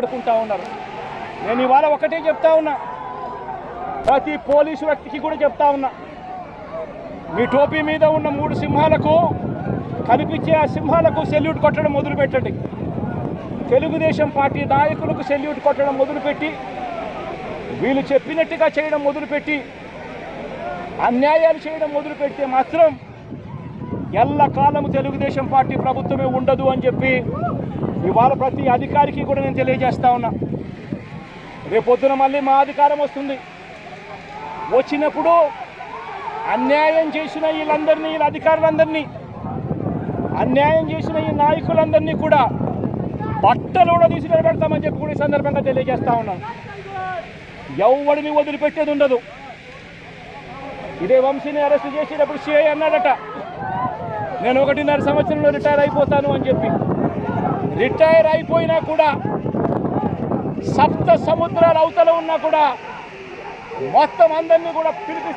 ఆడుకుంటా ఉన్నారు. నేను ఇవాళ ఒకటే చెప్తా ఉన్నా, ప్రతి పోలీసు వ్యక్తికి కూడా చెప్తా ఉన్నా, మీ టోపీ మీద ఉన్న 3 సింహాలకు కనిపించే ఆ సింహాలకు సెల్యూట్ కొట్టడం మొదలుపెట్టండి. తెలుగుదేశం పార్టీ నాయకులకు సెల్యూట్ కొట్టడం మొదలుపెట్టి, వీళ్ళు చెప్పినట్టుగా చేయడం మొదలుపెట్టి, అన్యాయాలు చేయడం మొదలుపెడితే మాత్రం ఎల్లకాలము తెలుగుదేశం పార్టీ ప్రభుత్వమే ఉండదు అని చెప్పి ఇవాళ ప్రతి అధికారికి కూడా నేను తెలియజేస్తా ఉన్నా. రేపొద్దున మళ్ళీ మా అధికారం వస్తుంది. వచ్చినప్పుడు అన్యాయం చేసిన వీళ్ళందరినీ, వీళ్ళ అధికారులందరినీ, అన్యాయం చేసిన ఈ నాయకులందరినీ కూడా బట్టలు కూడా తీసి నిలబెడతామని చెప్పి కూడా ఈ సందర్భంగా తెలియజేస్తా ఉన్నాను. ఎవడిని వదిలిపెట్టేది ఉండదు. ఇదే వంశీని అరెస్ట్ చేసేటప్పుడు సిఐ అన్నాడట, నేను 1.5 సంవత్సరంలో రిటైర్ అయిపోతాను అని చెప్పి. రిటైర్ అయిపోయినా కూడా, సప్త సముద్రాల అవతల ఉన్నా కూడా మొత్తం అందరినీ కూడా పిలిపి